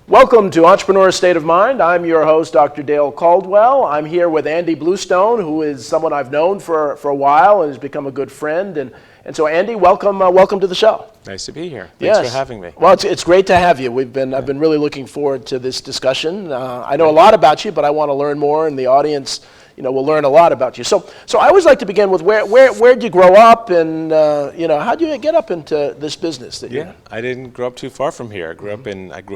Welcome to Entrepreneur State of Mind. I'm your host, Dr. Dale Caldwell. I'm here with Andy Bluestone, who is someone I've known for a while and has become a good friend. And so, Andy, welcome to the show. Nice to be here. Thanks for having me. Well, it's great to have you. I've been really looking forward to this discussion. I know a lot about you, but I want to learn more, and the audience, will learn a lot about you. So I always like to begin with where'd you grow up, and how'd you get up into this business? I didn't grow up too far from here. I grew up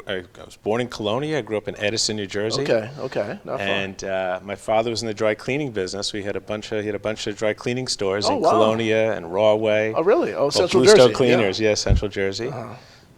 I was born in Colonia. I grew up in Edison, New Jersey. Okay, not far. And my father was in the dry cleaning business. He had a bunch of dry cleaning stores in Colonia and Rawway. Oh, really? Oh, Central Bluestone Jersey. Cleaners, yeah, Central Jersey.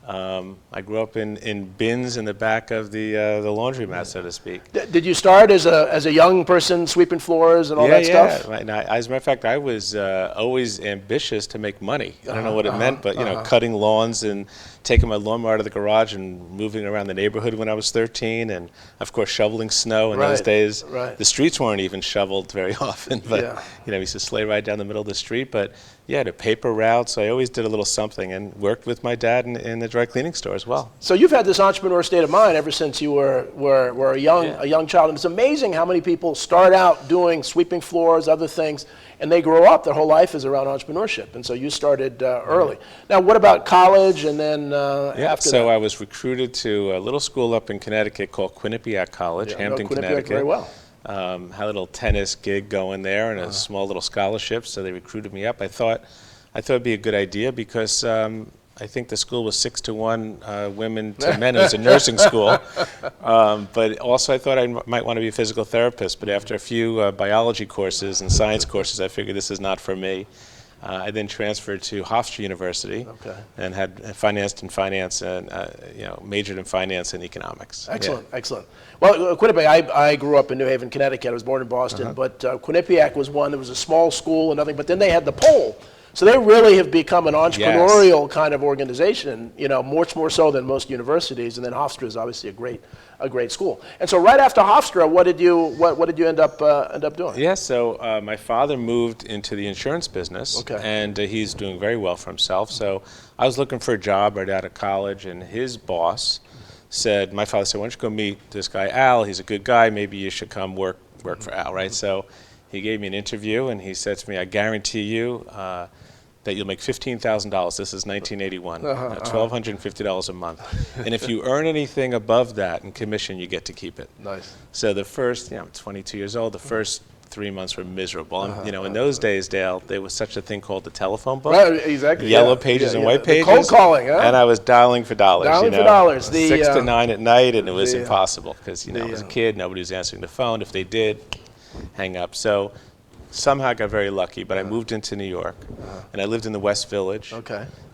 I grew up in bins in the back of the laundromat, so to speak. Did you start as a young person sweeping floors and all that stuff? Yeah. As a matter of fact, I was always ambitious to make money. I don't know what it meant, but cutting lawns and taking my lawnmower out of the garage and moving around the neighborhood when I was 13, and of course shoveling snow in those days. Right. The streets weren't even shoveled very often, but we used to sleigh ride down the middle of the street. But the paper routes. I always did a little something and worked with my dad in the dry cleaning store as well. So you've had this entrepreneur state of mind ever since you were a young child. And it's amazing how many people start out doing sweeping floors, other things, and they grow up. Their whole life is around entrepreneurship. And so you started early. Now, what about college and then after that? I was recruited to a little school up in Connecticut called Quinnipiac College, Hampton, Connecticut. Very well. Had a little tennis gig going there and a small little scholarship, so they recruited me up. I thought it'd be a good idea because I think the school was 6-to-1 women to men. It was a nursing school, but also I thought I might want to be a physical therapist. But after a few biology courses and science courses, I figured this is not for me. I then transferred to Hofstra University and had financed in finance and majored in finance and economics. Excellent. Well, Quinnipiac, I grew up in New Haven, Connecticut. I was born in Boston, but Quinnipiac was one that was a small school and nothing, but then they had the pole. So they really have become an entrepreneurial kind of organization, much more so than most universities. And then Hofstra is obviously a great school. And so right after Hofstra, what did you end up doing? Yeah, so my father moved into the insurance business, and he's doing very well for himself. So I was looking for a job right out of college, and his boss my father said, why don't you go meet this guy Al? He's a good guy. Maybe you should come work for Al, right? So he gave me an interview, and he said to me, I guarantee you that you'll make $15,000. This is 1981, $1,250 a month. And if you earn anything above that in commission, you get to keep it. Nice. So the first, I'm 22 years old, the first 3 months were miserable. In those days, Dale, there was such a thing called the telephone book. Right, exactly. Yellow pages and white pages. Cold calling, huh? And I was dialing for dollars. Dialing for dollars. 6 to 9 at night, and it was impossible because, I was a kid, nobody was answering the phone. If they did, hang up. So somehow I got very lucky, but I moved into New York, and I lived in the West Village.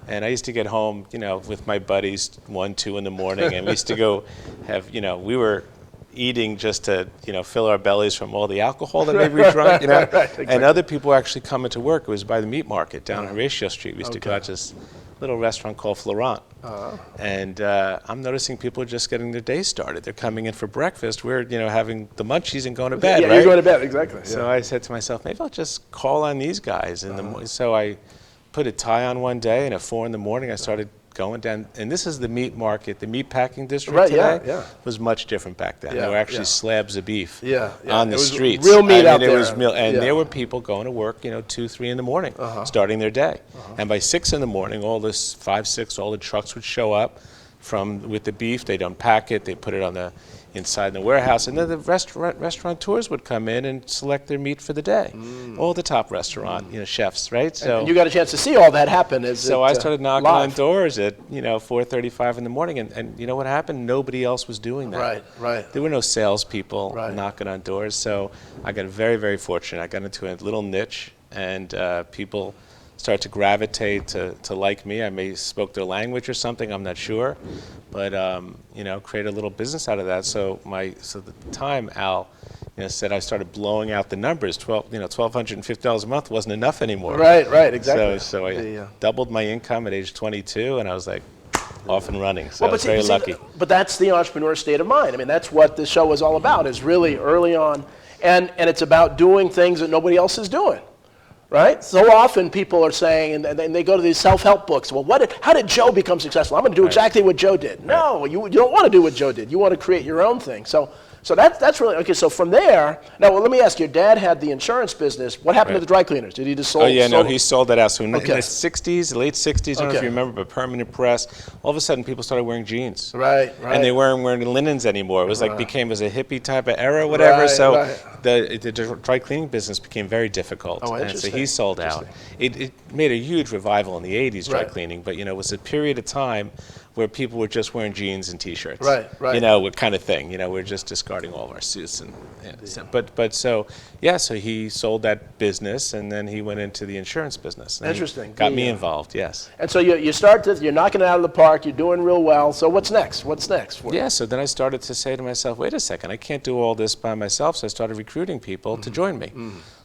And I used to get home, with my buddies 1, 2 in the morning, and we used to go have, we were eating just to, fill our bellies from all the alcohol that maybe we drank, Exactly. And other people were actually coming to work. It was by the meat market down on Horatio Street. We used to go out to this little restaurant called Florent. And I'm noticing people are just getting their day started. They're coming in for breakfast. We're, having the munchies and going to bed, right? You're going to bed, exactly. So I said to myself, maybe I'll just call on these guys. So I put a tie on one day, and at 4 in the morning I started going down, and this is the meat market, the meat packing district today was much different back then. There were actually slabs of beef on the streets. Real meat out there. And there were people going to work, 2, 3 in the morning, starting their day. And by 6 in the morning, all the trucks would show up with the beef. They'd unpack it, they'd put it inside the warehouse, and then the restaurateurs would come in and select their meat for the day. All the top restaurant, chefs, right? So and you got a chance to see all that happen. I started knocking on doors at 4:35 in the morning, and you know what happened? Nobody else was doing that. Right. There were no salespeople knocking on doors, so I got very, very fortunate. I got into a little niche, and people start to gravitate to like me. I may spoke their language or something, I'm not sure, but create a little business out of that. So at the time, Al, said I started blowing out the numbers. $1,250 a month wasn't enough anymore. Right, exactly. So I doubled my income at age 22, and I was like off and running. So I was very lucky. But that's the entrepreneur state of mind. I mean, that's what this show is all about. Is really early on, and it's about doing things that nobody else is doing. Right? So often people are saying, and they go to these self-help books, well, how did Joe become successful? I'm going to do exactly what Joe did. No, you don't want to do what Joe did. You want to create your own thing. So that's really, okay, so from there, now let me ask you, your dad had the insurance business. What happened to the dry cleaners? Did he just sold? Oh, yeah, no, he sold that out. So in the Okay. 60s, late 60s, I don't know if you remember, but permanent press, all of a sudden people started wearing jeans. Right. And they weren't wearing linens anymore. It was like became as a hippie type of era or whatever. So the dry cleaning business became very difficult. Oh, and so he sold out. It made a huge revival in the 80s, dry cleaning, but it was a period of time where people were just wearing jeans and T-shirts. Right. What kind of thing. We're just discarding all of our suits. So he sold that business, and then he went into the insurance business. Interesting. Got me involved, yes. And so you start you're knocking it out of the park, you're doing real well. So what's next? What's next? Yeah, so then I started to say to myself, wait a second, I can't do all this by myself. So I started recruiting people to join me.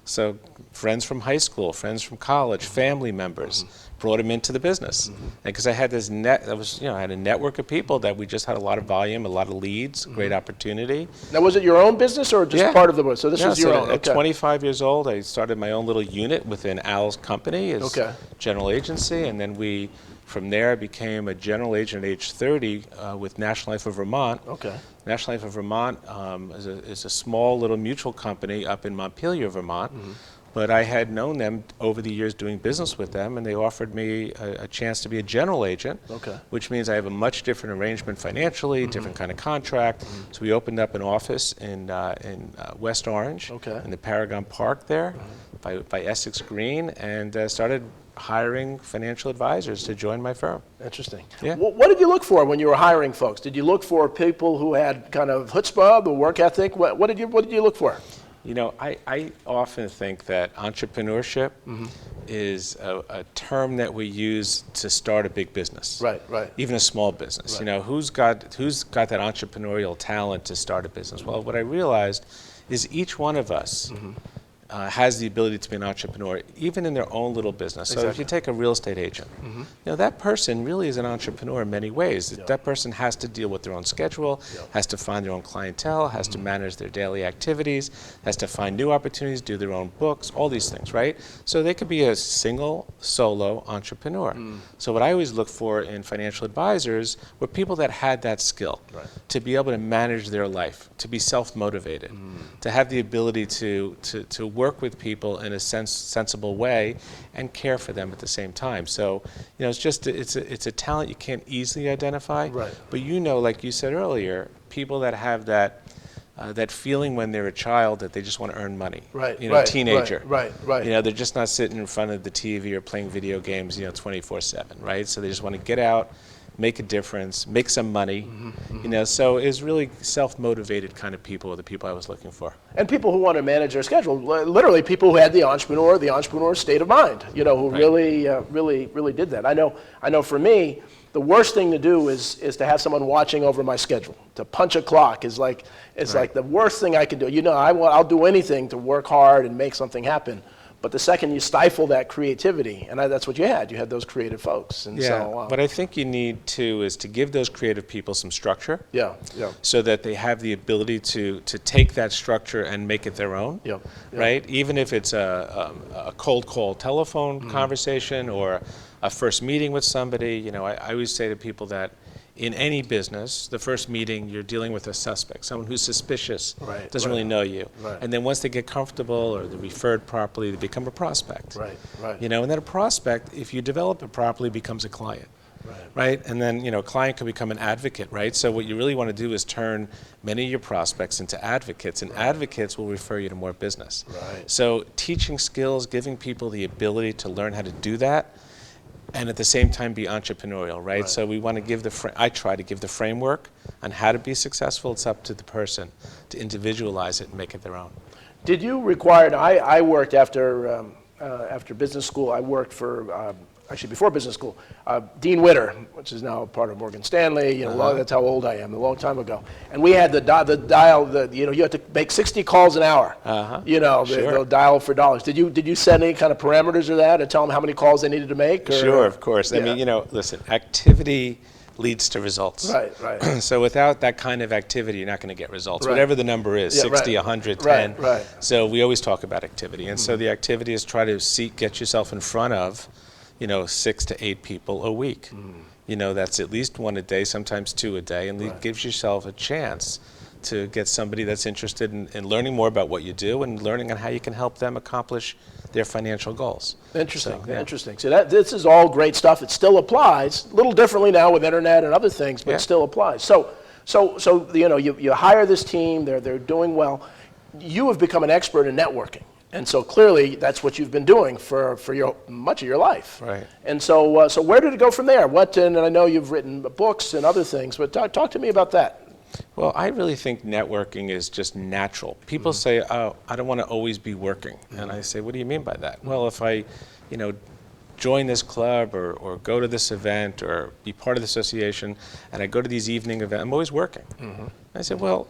So friends from high school, friends from college, family members, brought them into the business. And because I had this I had a network of people that we just had a lot of volume, a lot of leads, great opportunity. Now, was it your own business or just part of the business? So this was your own. At 25 years old, I started my own little unit within Al's company as general agency, and then from there, I became a general agent at age 30 with National Life of Vermont. National Life of Vermont is a small little mutual company up in Montpelier, Vermont. But I had known them over the years doing business with them, and they offered me a chance to be a general agent, which means I have a much different arrangement financially, different kind of contract. So we opened up an office in West Orange, in the Paragon Park there, by Essex Green, and started hiring financial advisors to join my firm. Interesting. Yeah. What did you look for when you were hiring folks? Did you look for people who had kind of chutzpah, the work ethic? What did you look for? I often think that entrepreneurship is a term that we use to start a big business. Right. Even a small business. Who's got that entrepreneurial talent to start a business? Well, what I realized is each one of us has the ability to be an entrepreneur, even in their own little business. So if you take a real estate agent, that person really is an entrepreneur in many ways. That person has to deal with their own schedule, has to find their own clientele, has to manage their daily activities, has to find new opportunities, do their own books, all these things, right? So they could be a single, solo entrepreneur. So what I always look for in financial advisors were people that had that skill to be able to manage their life, to be self-motivated, to have the ability to work with people in a sensible way and care for them at the same time. So, it's a talent you can't easily identify. But like you said earlier, people that have that feeling when they're a child that they just want to earn money. Teenager. They're just not sitting in front of the TV or playing video games, 24/7, right? So they just want to get out, make a difference, make some money, so it's really self-motivated kind of people are the people I was looking for. And people who want to manage their schedule, literally people who had the entrepreneur state of mind, who really did that. I know for me, the worst thing to do is to have someone watching over my schedule. To punch a clock is like the worst thing I can do. I'll do anything to work hard and make something happen. But the second you stifle that creativity, and that's what you had those creative folks. And but I think you need is to give those creative people some structure. So that they have the ability to take that structure and make it their own. Right? Even if it's a cold call telephone conversation or a first meeting with somebody. I always say to people that in any business, the first meeting, you're dealing with a suspect, someone who's suspicious, doesn't really know you. And then once they get comfortable or they're referred properly, they become a prospect. And then a prospect, if you develop it properly, becomes a client. Right? And then, a client can become an advocate, right? So what you really want to do is turn many of your prospects into advocates, and advocates will refer you to more business. So teaching skills, giving people the ability to learn how to do that, and at the same time be entrepreneurial, right? So we want to I try to give the framework on how to be successful. It's up to the person to individualize it and make it their own. Did you require, I worked after business school, I worked for, actually before business school, Dean Witter, which is now part of Morgan Stanley, that's how old I am, a long time ago. And we had the dial, you had to make 60 calls an hour. They'll dial for dollars. Did you set any kind of parameters of that and tell them how many calls they needed to make? Sure, of course. I mean, listen, activity leads to results. Right. So without that kind of activity, you're not going to get results, Right. whatever the number is, Yeah, 60, right. 100, 10. Right. So we always talk about activity. And so the activity is try to get yourself in front of, 6 to 8 people a week. That's at least one a day, sometimes 2 a day, and it gives yourself a chance to get somebody that's interested in learning more about what you do and learning on how you can help them accomplish their financial goals. Interesting. So, yeah. Interesting. So this is all great stuff. It still applies a little differently now with internet and other things, but it still applies. So you hire this team. They're doing well. You have become an expert in networking, and so clearly that's what you've been doing for much of your life. Right. And so where did it go from there? And I know you've written books and other things, but talk to me about that. Well, I really think networking is just natural. People say, "Oh, I don't want to always be working," and I say, "What do you mean by that?" Well, if I, join this club or go to this event or be part of the association, and I go to these evening events, I'm always working. I said, well,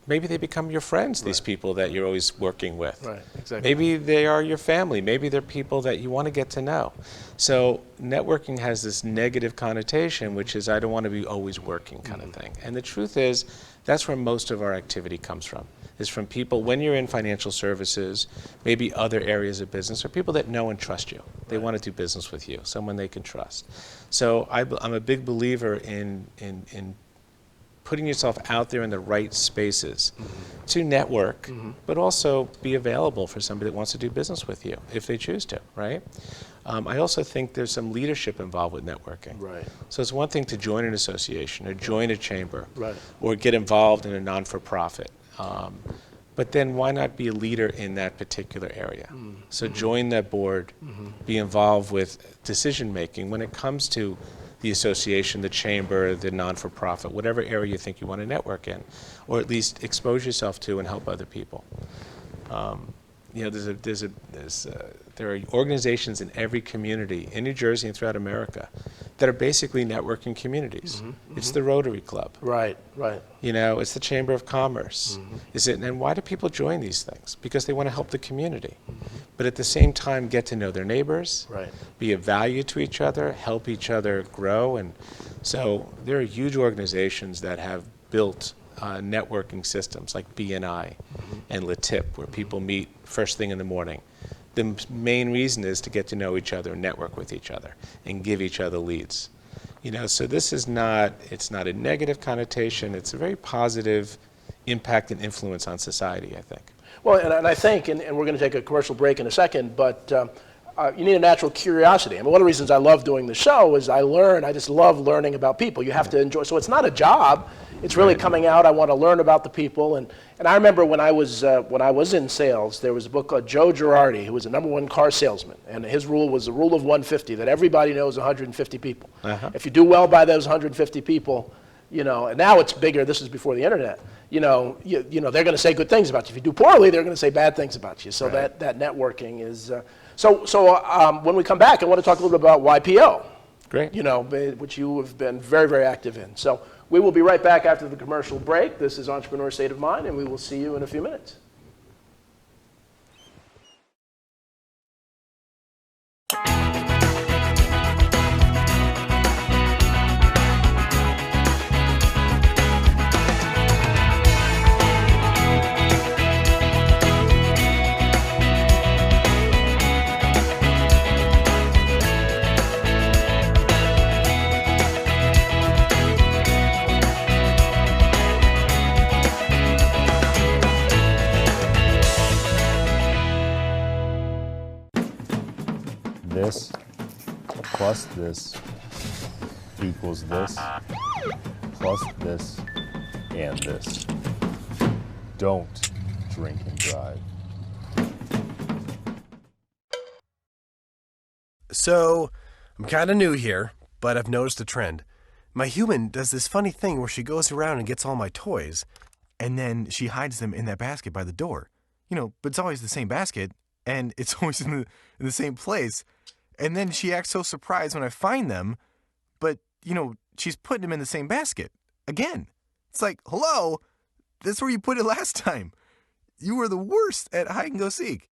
maybe they become your friends, these people that you're always working with. Right, exactly. Maybe they are your family. Maybe they're people that you want to get to know. So networking has this negative connotation, which is I don't want to be always working kind of thing. And the truth is, that's where most of our activity comes from, is from people, when you're in financial services, maybe other areas of business, or people that know and trust you. They want to do business with you, someone they can trust. So I'm a big believer in putting yourself out there in the right spaces to network, but also be available for somebody that wants to do business with you if they choose to, right? I also think there's some leadership involved with networking. Right. So it's one thing to join an association or join a chamber Right. or get involved in a non-for-profit. But then why not be a leader in that particular area? So join that board, be involved with decision-making when it comes to the association, the chamber, the non-for-profit, whatever area you think you want to network in, or at least expose yourself to and help other people. There are organizations in every community in New Jersey and throughout America that are basically networking communities. It's the Rotary Club. Right. It's the Chamber of Commerce. And why do people join these things? Because they want to help the community. But at the same time, get to know their neighbors, be of value to each other, help each other grow. And so there are huge organizations that have built networking systems like BNI and LaTip, where people meet first thing in the morning. The main reason is to get to know each other, network with each other, and give each other leads. So this is it's not a negative connotation. It's a very positive impact and influence on society, I think. Well, and I think, and we're going to take a commercial break in a second, but you need a natural curiosity. I mean, one of the reasons I love doing the show is I just love learning about people. You have to enjoy, so it's not a job. It's really coming out. I want to learn about the people, and I remember when I was in sales, there was a book called Joe Girardi, who was a #1 car salesman, and his rule was the rule of 150, that everybody knows 150 people. If you do well by those 150 people, and now it's bigger. This is before the internet. They're going to say good things about you. If you do poorly, they're going to say bad things about you. So that networking is. So when we come back, I want to talk a little bit about YPO. Great. Which you have been very, very active in. So we will be right back after the commercial break. This is Entrepreneur State of Mind, and we will see you in a few minutes. This plus this equals this plus this and this. Don't drink and drive. So, I'm kind of new here, but I've noticed a trend. My human does this funny thing where she goes around and gets all my toys, and then she hides them in that basket by the door. But it's always the same basket, and it's always in the same place. And then she acts so surprised when I find them, but, she's putting them in the same basket. Again. It's like, hello, that's where you put it last time. You were the worst at hide and go seek.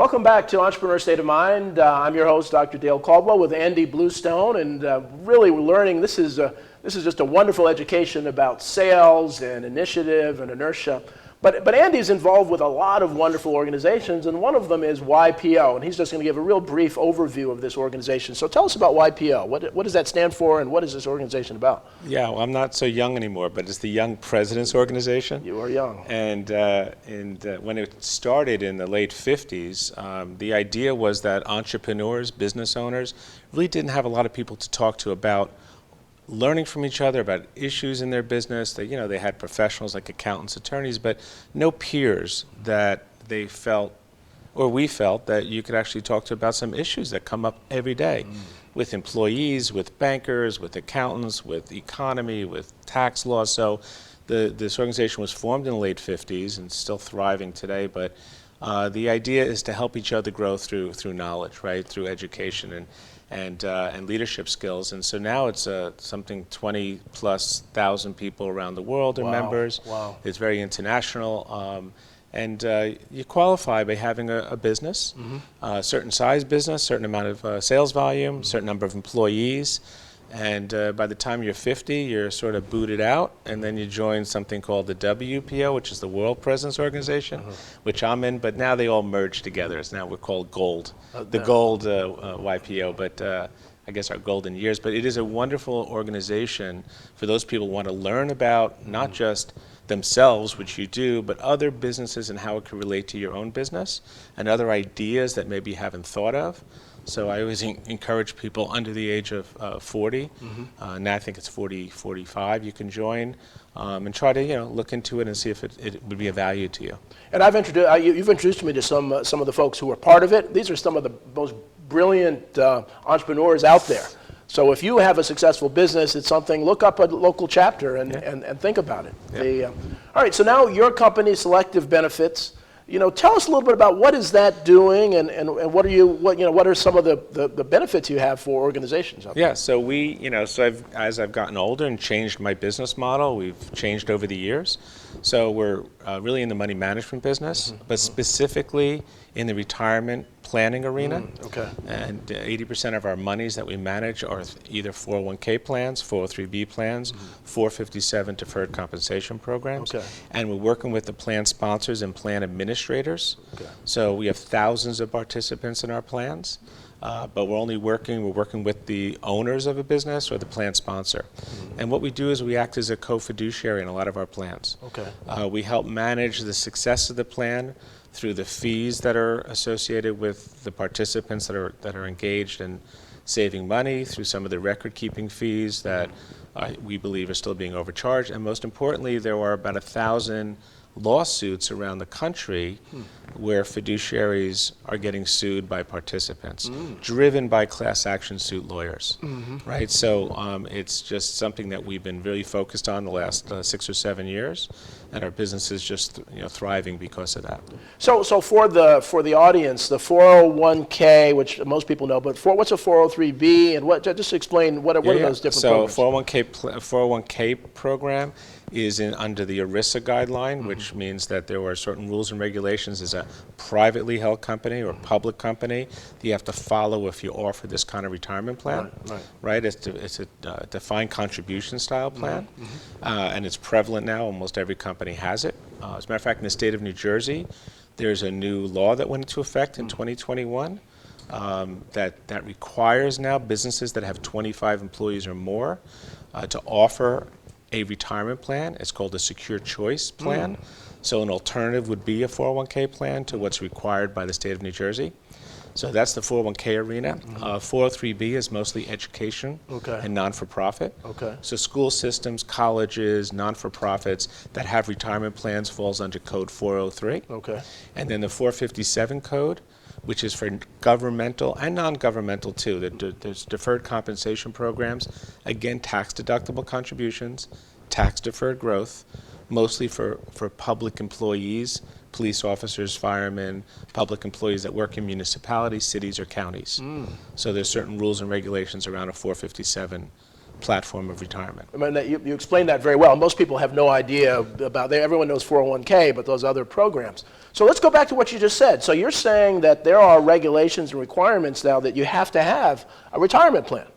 Welcome back to Entrepreneur State of Mind. I'm your host, Dr. Dale Caldwell, with Andy Bluestone, and really we're learning. This is just a wonderful education about sales and initiative and inertia. But Andy's involved with a lot of wonderful organizations, and one of them is YPO, and he's just going to give a real brief overview of this organization. So tell us about YPO. What does that stand for, and what is this organization about? Yeah, well, I'm not so young anymore, but it's the Young Presidents Organization. You are young. And when it started in the late 50s, the idea was that entrepreneurs, business owners, really didn't have a lot of people to talk to about learning from each other about issues in their business. They had professionals like accountants, attorneys, but no peers that they felt, or we felt, that you could actually talk to about some issues that come up every day with employees, with bankers, with accountants, with economy, with tax laws. So this organization was formed in the late 50s and still thriving today, but the idea is to help each other grow through knowledge, right, through education and leadership skills. And so now it's something 20,000+ people around the world are members. Wow. It's very international. And you qualify by having a business, a certain size business, certain amount of sales volume, certain number of employees. And by the time you're 50, you're sort of booted out, and then you join something called the WPO, which is the World Presidents Organization, which I'm in, but now they all merge together. So now we're called Gold, the Gold YPO, but I guess our golden years. But it is a wonderful organization for those people who want to learn about not just themselves, which you do, but other businesses and how it can relate to your own business and other ideas that maybe you haven't thought of. So I always encourage people under the age of 40, now I think it's 40, 45, you can join and try to look into it and see if it would be of value to you. And you've introduced me to some of the folks who are part of it. These are some of the most brilliant entrepreneurs out there. So if you have a successful business, it's something, look up a local chapter and think about it. Yeah. All right, so now your company, Selective Benefits, tell us a little bit about what is that doing, and what are some of the benefits you have for organizations out there? Yeah, so as I've gotten older and changed my business model, we've changed over the years. So we're really in the money management business, but specifically in the retirement planning arena. Okay. And 80% of our monies that we manage are either 401k plans, 403b plans, 457 deferred compensation programs. Okay. And we're working with the plan sponsors and plan administrators. Okay. So we have thousands of participants in our plans. But we're working with the owners of a business or the plan sponsor. And what we do is we act as a co-fiduciary in a lot of our plans. Okay. We help manage the success of the plan through the fees that are associated with the participants that are engaged in saving money, through some of the record-keeping fees that we believe are still being overcharged. And most importantly, there are about 1,000 lawsuits around the country where fiduciaries are getting sued by participants, driven by class action suit lawyers, right? So it's just something that we've been really focused on the last 6 or 7 years, and our business is just thriving because of that. So for the audience, the 401k, which most people know, but what's a 403b, and just explain what are those different programs? So 401k program is under the ERISA guideline, which means that there are certain rules and regulations as a privately held company or public company that you have to follow if you offer this kind of retirement plan. Right? It's a defined contribution style plan, and it's prevalent now. Almost every company has it. As a matter of fact, in the state of New Jersey, there's a new law that went into effect in 2021 that requires now businesses that have 25 employees or more to offer a retirement plan. It's called a secure choice plan. So an alternative would be a 401k plan to what's required by the state of New Jersey. So that's the 401k arena. 403b is mostly education and non-for-profit. Okay. So school systems, colleges, non-for-profits that have retirement plans falls under code 403. Okay. And then the 457 code, which is for governmental and non-governmental too. There's deferred compensation programs, again, tax-deductible contributions, tax-deferred growth, mostly for public employees, police officers, firemen, public employees that work in municipalities, cities, or counties. So there's certain rules and regulations around a 457 platform of retirement. I mean, you explained that very well. Most people have no idea about that. Everyone knows 401k, but those other programs. So let's go back to what you just said. So you're saying that there are regulations and requirements now that you have to have a retirement plan.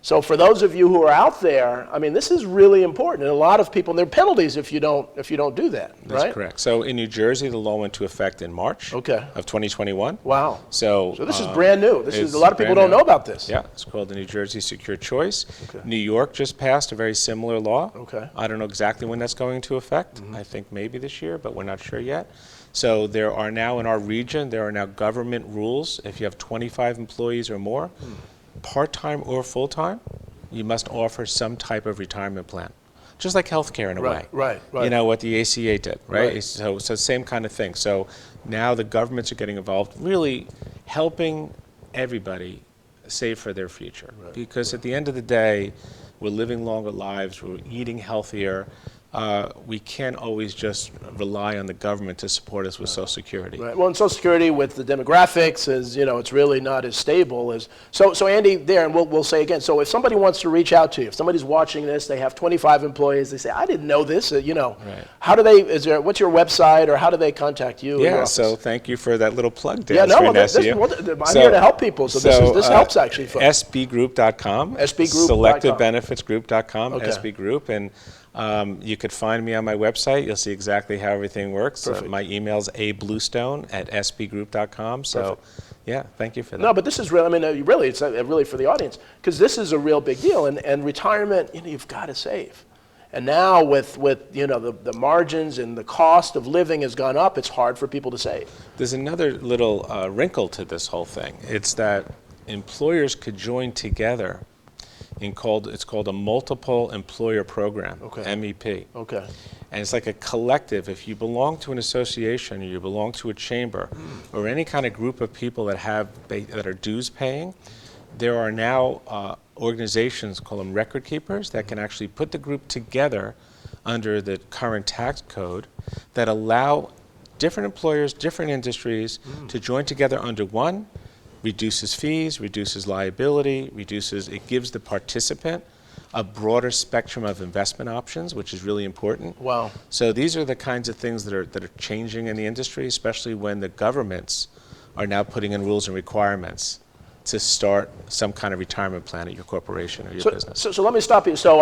So for those of you who are out there, I mean, this is really important. And a lot of people, and there are penalties if you don't do that, right? That's correct. So in New Jersey, the law went into effect in March of 2021. Wow. So this is brand new. This is, a lot of people don't know about this. Yeah, it's called the New Jersey Secure Choice. New York just passed a very similar law. I don't know exactly when that's going into effect. I think maybe this year, but we're not sure yet. So there are now in our region, there are now government rules. If you have 25 employees or more, part-time or full-time, you must offer some type of retirement plan. Just like healthcare in a way. Right. You know, what the ACA did, right? So same kind of thing. So now the governments are getting involved, really helping everybody save for their future. Because at the end of the day, we're living longer lives, we're eating healthier. We can't always just rely on the government to support us with Social Security. Right. Well, and Social Security with the demographics is, you know, it's really not as stable as. So Andy, there, and we'll say again. So if somebody wants to reach out to you, if somebody's watching this, they have 25 employees, they say, I didn't know this. You know, how do they? What's your website, or how do they contact you? Yeah. So thank you for that little plug there. Yeah. No. I'm here to help people. So this helps actually. Folks. SBgroup.com. SBgroup.com. SelectiveBenefitsGroup.com. Okay. SB Group and. You could find me on my website. You'll see exactly how everything works. My email's abluestone@sbgroup.com. So, yeah, thank you for that. No, but this is real. I mean, really, it's really for the audience, because this is a real big deal. And retirement, you know, you've got to save. And now with you know the margins and the cost of living has gone up, it's hard for people to save. There's another little wrinkle to this whole thing. It's that employers could join together. It's called a multiple employer program, MEP. Okay. And it's like a collective. If you belong to an association, or you belong to a chamber, or any kind of group of people that are dues paying, there are now organizations, call them record keepers, that can actually put the group together under the current tax code that allow different employers, different industries to join together under one. Reduces fees, reduces liability, it gives the participant a broader spectrum of investment options, which is really important. Wow. So these are the kinds of things that are changing in the industry, especially when the governments are now putting in rules and requirements to start some kind of retirement plan at your corporation or your business. So let me stop you. So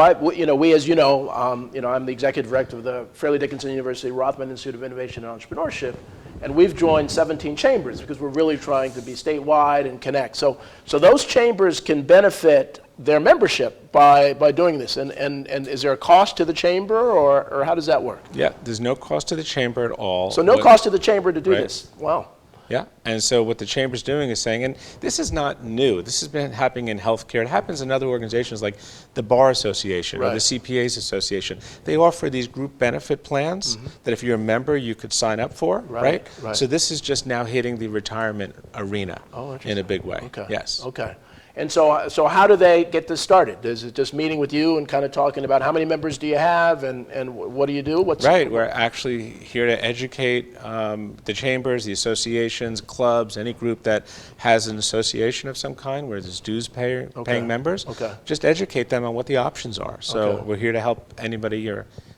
we, as you know, I'm the executive director of the Fairleigh Dickinson University Rothman Institute of Innovation and Entrepreneurship. And we've joined 17 chambers because we're really trying to be statewide and connect. So those chambers can benefit their membership by doing this. And is there a cost to the chamber, or how does that work? Yeah, there's no cost to the chamber at all. So no cost to the chamber to do this. Wow. Yeah, and so what the chamber's doing is saying, and this is not new, this has been happening in healthcare, it happens in other organizations like the Bar Association or the CPAs Association. They offer these group benefit plans that if you're a member, you could sign up for, right? So this is just now hitting the retirement arena in a big way. Okay. Yes. Okay. And so how do they get this started? Is it just meeting with you and kind of talking about how many members do you have and what do you do? We're actually here to educate the chambers, the associations, clubs, any group that has an association of some kind where there's dues paying members. Just educate them on what the options are. So we're here to help anybody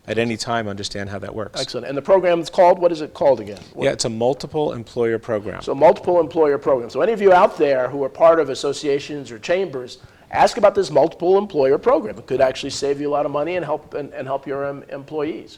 at any time understand how that works. Excellent. And the program is called, what is it called again? Yeah, it's a multiple employer program. So multiple employer program. So any of you out there who are part of associations or chambers, ask about this multiple employer program. It could actually save you a lot of money and help your employees.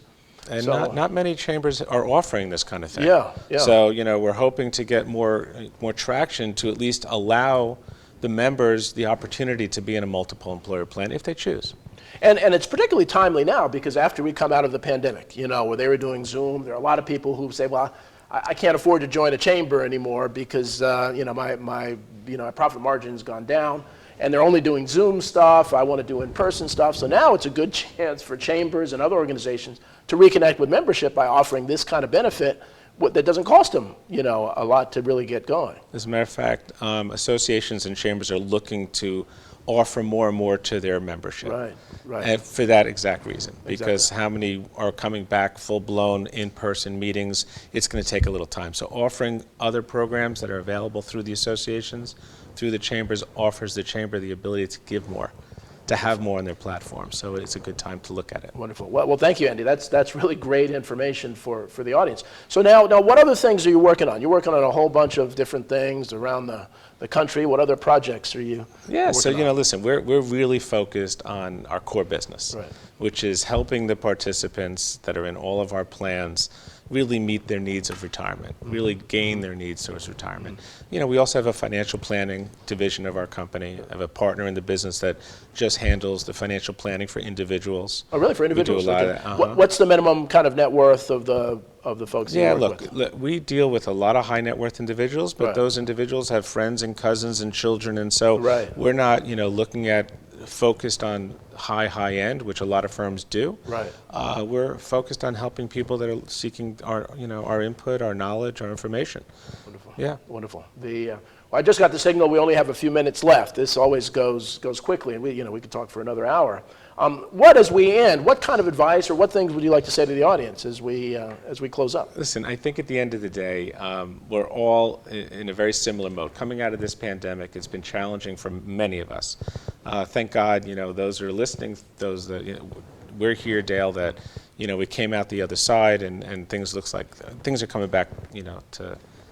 And not many chambers are offering this kind of thing. Yeah. So we're hoping to get more traction to at least allow the members the opportunity to be in a multiple employer plan if they choose. And it's particularly timely now because after we come out of the pandemic, where they were doing Zoom, there are a lot of people who say, well, I can't afford to join a chamber anymore because my profit margin's gone down, and they're only doing Zoom stuff. I want to do in-person stuff. So now it's a good chance for chambers and other organizations to reconnect with membership by offering this kind of benefit that doesn't cost them, a lot to really get going. As a matter of fact, associations and chambers are looking to offer more and more to their membership. Right. And for that exact reason, because how many are coming back full-blown in-person meetings, it's going to take a little time. So offering other programs that are available through the associations, through the chambers, offers the chamber the ability to give more to have more on their platform. So it's a good time to look at it. Wonderful. Well, thank you, Andy. That's really great information for the audience. So now, what other things are you working on? You're working on a whole bunch of different things around the country. What other projects are you So, working on? listen, we're really focused on our core business, Right. which is helping the participants that are in all of our plans really meet their needs of retirement, really gain their needs towards retirement. We also have a financial planning division of our company. I have a partner in the business that just handles the financial planning for individuals. Oh, really? For individuals? We do a lot Okay. of that. What's the minimum kind of net worth of the folks that you work with? Look, we deal with a lot of high net worth individuals, but Right. those individuals have friends and cousins and children, and so Right. we're not, looking at focused on high end, which a lot of firms do. Right. We're focused on helping people that are seeking our input, our knowledge, our information. Wonderful. Yeah. Wonderful. I just got the signal we only have a few minutes left. This always goes quickly, and we could talk for another hour. As we end, what kind of advice or what things would you like to say to the audience as we close up? Listen, I think at the end of the day, we're all in a very similar mode. Coming out of this pandemic, it's been challenging for many of us. Thank God, those who are listening, those that, we're here, Dale, that, we came out the other side and things looks like things are coming back,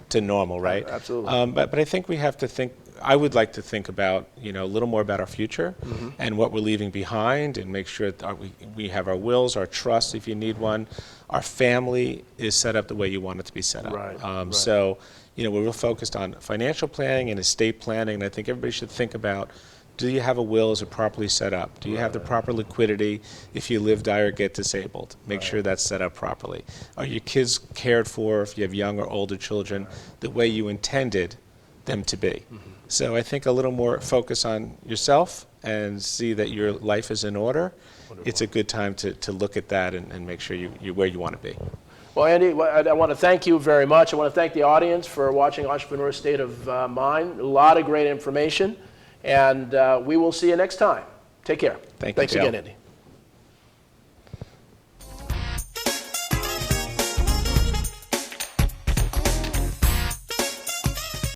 to normal, right? Absolutely. But I think we have to think, I would like to think about, a little more about our future and what we're leaving behind, and make sure that we have our wills, our trusts, if you need one. Our family is set up the way you want it to be set up. Right, right. So, we're real focused on financial planning and estate planning, and I think everybody should think about, do you have a will? Is it properly set up? Do you have the proper liquidity if you live, die, or get disabled? Make sure that's set up properly. Are your kids cared for, if you have young or older children, the way you intended them to be? So I think a little more focus on yourself and see that your life is in order. Wonderful. It's a good time to look at that and make sure you're where you want to be. Well, Andy, I want to thank you very much. I want to thank the audience for watching Entrepreneur State of Mind. A lot of great information. And we will see you next time. Take care. Thanks again, Andy.